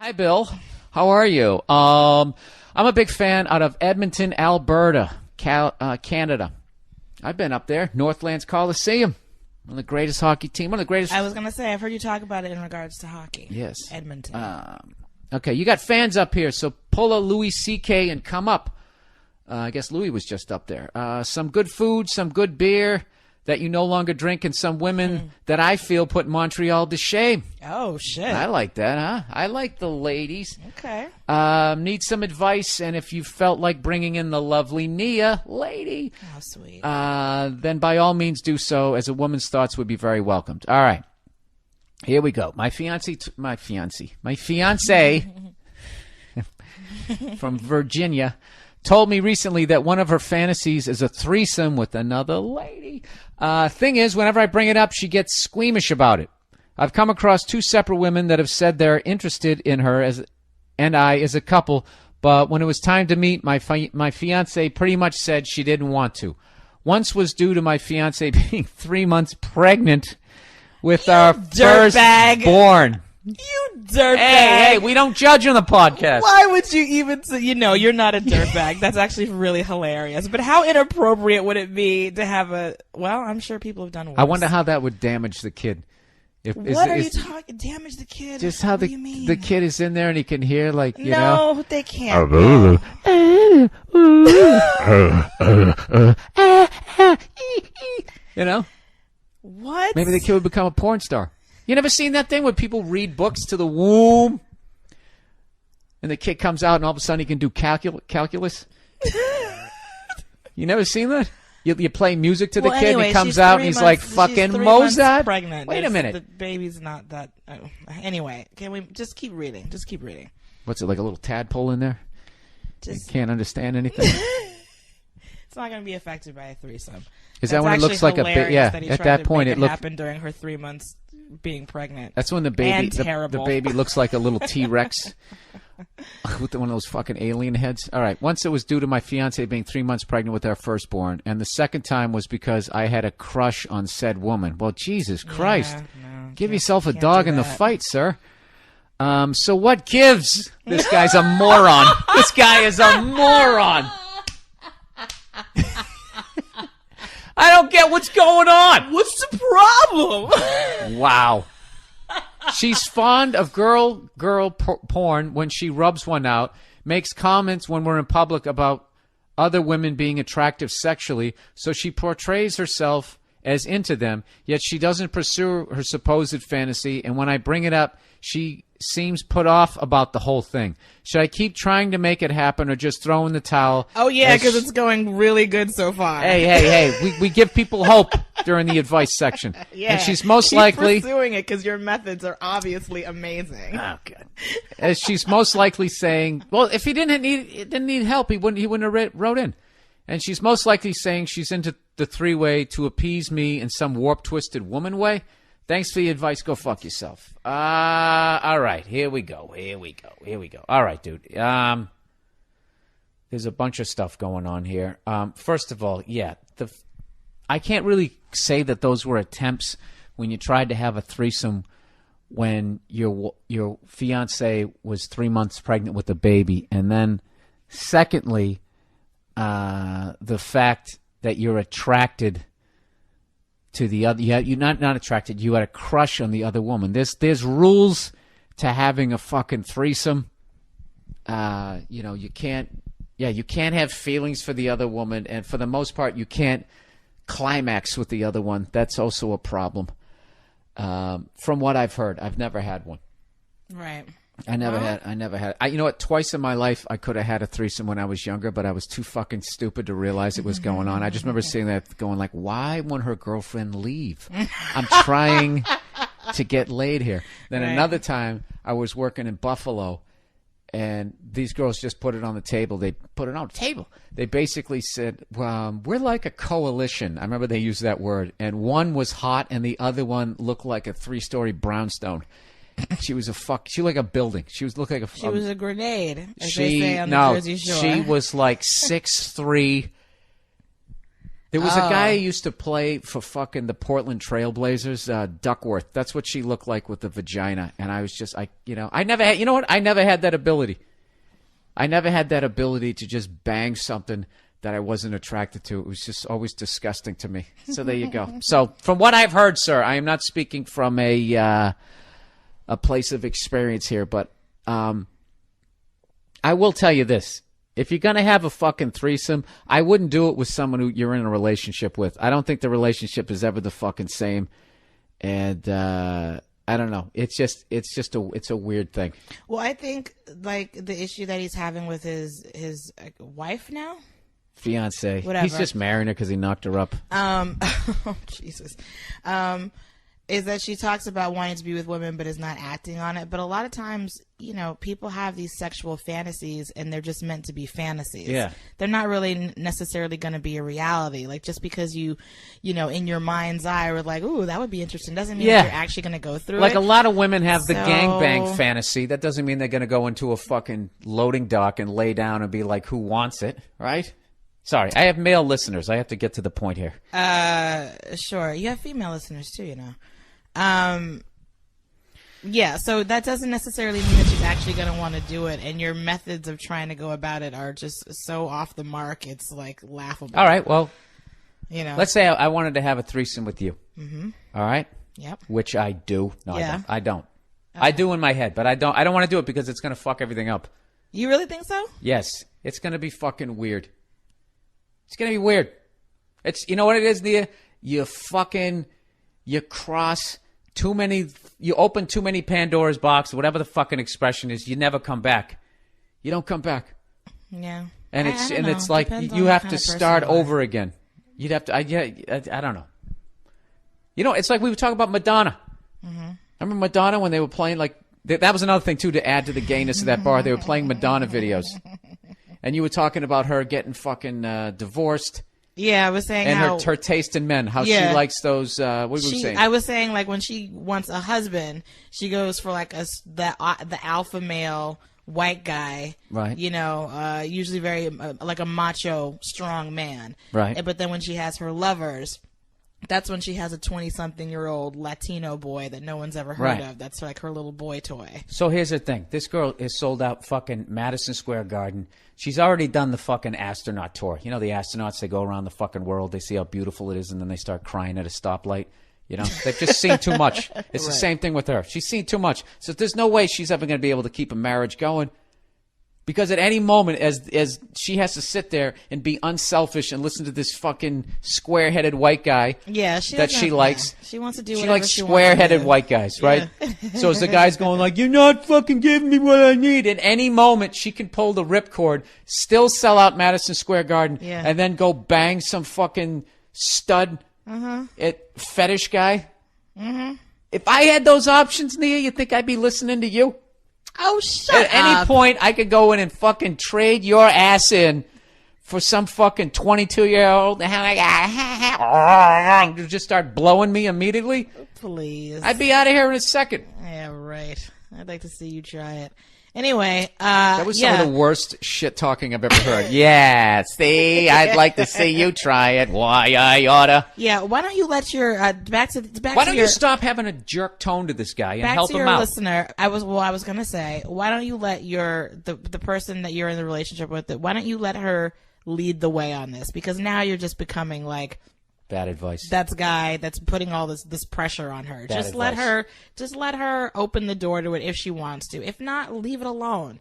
Hi, Bill. How are you? I'm a big fan out of Edmonton, Alberta, Canada. I've been up there, Northlands Coliseum. One of the greatest hockey team. One of the greatest. I was going to say, I've heard you talk about it in regards to hockey. Yes. Edmonton. Okay, you got fans up here, so pull a Louis C.K. and come up. I guess Louis was just up there. Some good food, some good beer that you no longer drink, and some women that I feel put Montreal to shame. Oh, shit. I like that, huh? I like the ladies. Okay. Need some advice, and if you felt like bringing in the lovely Nia, lady, Oh, sweet. then by all means do so, as a woman's thoughts would be very welcomed. All right. Here we go. My fiance from Virginia told me recently that one of her fantasies is a threesome with another lady. Thing is, whenever I bring it up, she gets squeamish about it. I've come across two separate women that have said they're interested in her and I as a couple, but when it was time to meet, my fiance pretty much said she didn't want to. Once was due to my fiance being 3 months pregnant with our firstborn. You dirtbag. Hey, we don't judge on the podcast. Why would you even say, you're not a dirtbag. That's actually really hilarious. But how inappropriate would it be to have I'm sure people have done worse. I wonder how that would damage the kid. What are you talking? Damage the kid? Just how the kid is in there and he can hear, like, you know. No, they can't. You know? What? Maybe the kid would become a porn star. You never seen that thing where people read books to the womb and the kid comes out and all of a sudden he can do calculus? You never seen that? You play music to the kid and he comes out and he's like fucking Mozart. Pregnant. Wait a minute. The baby's not that. Oh. Anyway, can we just keep reading? Just keep reading. What's it, like a little tadpole in there? You can't understand anything? It's not going to be affected by a threesome. Is that when it looks like a baby? Yeah, that at that point it happened during her 3 months being pregnant. That's when the baby the baby looks like a little T-Rex with one of those fucking alien heads. All right. Once it was due to my fiance being 3 months pregnant with our firstborn, and the second time was because I had a crush on said woman. Well, Jesus Christ. Give yourself a dog in the fight, sir. So what gives? This guy's a moron. This guy is a moron. I don't get what's going on. What's the problem? Wow. She's fond of girl porn when she rubs one out, makes comments when we're in public about other women being attractive sexually, so she portrays herself as into them, yet she doesn't pursue her supposed fantasy, and when I bring it up, she seems put off about the whole thing. Should I keep trying to make it happen or just throw in the towel? Oh, yeah, because it's going really good so far. Hey. We give people hope during the advice section. Yeah. And she's most likely pursuing it because your methods are obviously amazing. Oh, good. As she's most likely saying, well, if he didn't need help, he wouldn't have wrote in. And she's most likely saying she's into the three-way to appease me in some warped, twisted woman way. Thanks for the advice. Go fuck yourself. All right. Here we go. All right, dude. There's a bunch of stuff going on here. First of all, yeah, I can't really say that those were attempts when you tried to have a threesome when your fiance was 3 months pregnant with a baby. And then, secondly, the fact that you're attracted to the other, you're not attracted. You had a crush on the other woman. There's rules to having a fucking threesome. You can't have feelings for the other woman, and for the most part, you can't climax with the other one. That's also a problem. From what I've heard, I've never had one. Right. I never had. You know what? Twice in my life, I could have had a threesome when I was younger, but I was too fucking stupid to realize it was going on. I just remember seeing that going like, why won't her girlfriend leave? I'm trying to get laid here. Then another time, I was working in Buffalo, and these girls just put it on the table. They put it on the table. They basically said, we're like a coalition. I remember they used that word. And one was hot, and the other one looked like a 3-story brownstone. She was like a building. She was a grenade, as they say on the Jersey Shore. She was like 6'3", There was a guy who used to play for fucking the Portland Trailblazers, Duckworth. That's what she looked like with the vagina. And I was just, I never had, you know what? I never had that ability. I never had that ability to just bang something that I wasn't attracted to. It was just always disgusting to me. So there you go. So from what I've heard, sir, I am not speaking from a place of experience here, but I will tell you this. If you're going to have a fucking threesome, I wouldn't do it with someone who you're in a relationship with. I don't think the relationship is ever the fucking same. And I don't know. It's a weird thing. Well, I think like the issue that he's having with his wife now, fiance, whatever. He's just marrying her because he knocked her up. Oh, Jesus. Is that she talks about wanting to be with women but is not acting on it. But a lot of times, people have these sexual fantasies and they're just meant to be fantasies. Yeah. They're not really necessarily going to be a reality. Like just because you in your mind's eye were like, ooh, that would be interesting, doesn't mean that you're actually going to go through it. Like a lot of women have the gangbang fantasy. That doesn't mean they're going to go into a fucking loading dock and lay down and be like, who wants it, right? Sorry, I have male listeners. I have to get to the point here. Sure. You have female listeners too, Yeah, so that doesn't necessarily mean that she's actually going to want to do it, and your methods of trying to go about it are just so off the mark, it's like laughable. All right, well, let's say I wanted to have a threesome with you. Mm-hmm. All right? Yep. Which I do. No, yeah. I don't. I do in my head, but I don't want to do it because it's going to fuck everything up. You really think so? Yes. It's going to be fucking weird. It's going to be weird. It's, you know what it is, Nia? You cross too many, you open too many Pandora's box, whatever the fucking expression is, you never come back. You don't come back. Yeah. And it's like you have to start over again. You'd have to, I don't know. It's like we were talking about Madonna. Mm-hmm. Remember Madonna when they were playing, like, that was another thing too to add to the gayness of that bar. They were playing Madonna videos. And you were talking about her getting fucking divorced. Yeah, I was saying and how her taste in men, how she likes those. What were we saying? I was saying like when she wants a husband, she goes for like the alpha male white guy, right? Usually very like a macho, strong man, right? But then when she has her lovers, that's when she has a 20-something-year-old Latino boy that no one's ever heard of. That's like her little boy toy. So here's the thing: this girl is sold out fucking Madison Square Garden. She's already done the fucking astronaut tour. You know the astronauts, they go around the fucking world, they see how beautiful it is, and then they start crying at a stoplight. They've just seen too much. It's the same thing with her. She's seen too much. So there's no way she's ever going to be able to keep a marriage going. Because at any moment, as she has to sit there and be unselfish and listen to this fucking square-headed white guy that she likes. She wants to do she whatever likes she square-headed white guys, right? Yeah. So as the guy's going like, you're not fucking giving me what I need. At any moment, she can pull the ripcord, still sell out Madison Square Garden, and then go bang some fucking stud fetish guy. Mm-hmm. If I had those options, Nia, you think I'd be listening to you? Oh, shut up. At any point, I could go in and fucking trade your ass in for some fucking 22-year-old to just start blowing me immediately. Please. I'd be out of here in a second. Yeah, right. I'd like to see you try it. Anyway, that was some of the worst shit talking I've ever heard. Yeah, see, I'd like to see you try it. Why I oughta. Yeah, why don't you let your why don't you stop having a jerk tone to this guy and help him out? Back to your listener. I was gonna say, why don't you let the person that you're in the relationship with, why don't you let her lead the way on this? Because now you're just becoming like. Bad advice. That's guy that's putting all this pressure on her. Just let her open the door to it if she wants to. If not, leave it alone.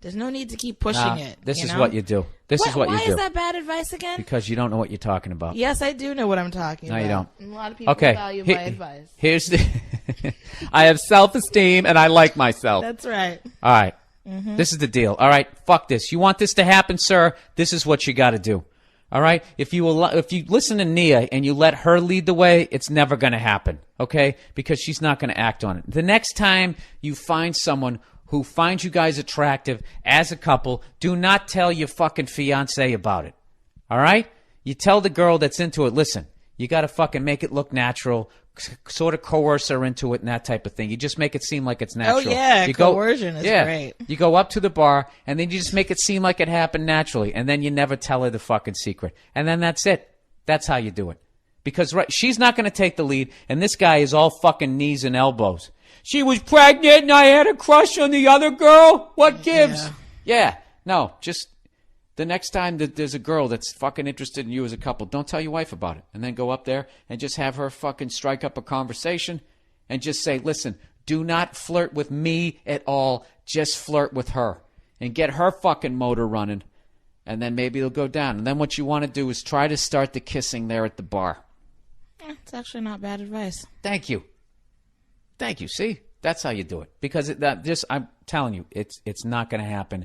There's no need to keep pushing it. This is what you do. Why is that bad advice again? Because you don't know what you're talking about. Yes, I do know what I'm talking about. No, you don't. A lot of people value my advice. Here's the I have self-esteem and I like myself. That's right. All right. Mm-hmm. This is the deal. All right. Fuck this. You want this to happen, sir? This is what you got to do. All right? If you listen to Nia and you let her lead the way, it's never going to happen, okay? Because she's not going to act on it. The next time you find someone who finds you guys attractive as a couple, do not tell your fucking fiancé about it, all right? You tell the girl that's into it, listen, you got to fucking make it look natural, sort of coerce her into it and that type of thing. You just make it seem like it's natural. Oh, yeah, coercion is great. You go up to the bar, and then you just make it seem like it happened naturally, and then you never tell her the fucking secret. And then that's it. That's how you do it. Because she's not going to take the lead, and this guy is all fucking knees and elbows. She was pregnant and I had a crush on the other girl? What gives? Yeah. No, just the next time that there's a girl that's fucking interested in you as a couple, don't tell your wife about it. And then go up there and just have her fucking strike up a conversation and just say, listen, do not flirt with me at all. Just flirt with her and get her fucking motor running. And then maybe it'll go down. And then what you want to do is try to start the kissing there at the bar. It's actually not bad advice. Thank you. Thank you. See, that's how you do it. Because I'm telling you, it's not going to happen.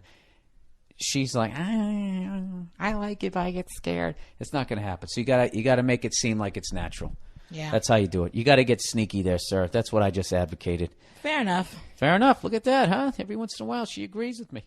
She's like, I like if I get scared. It's not going to happen. So you gotta make it seem like it's natural. Yeah, that's how you do it. You got to get sneaky there, sir. That's what I just advocated. Fair enough. Fair enough. Look at that, huh? Every once in a while, she agrees with me.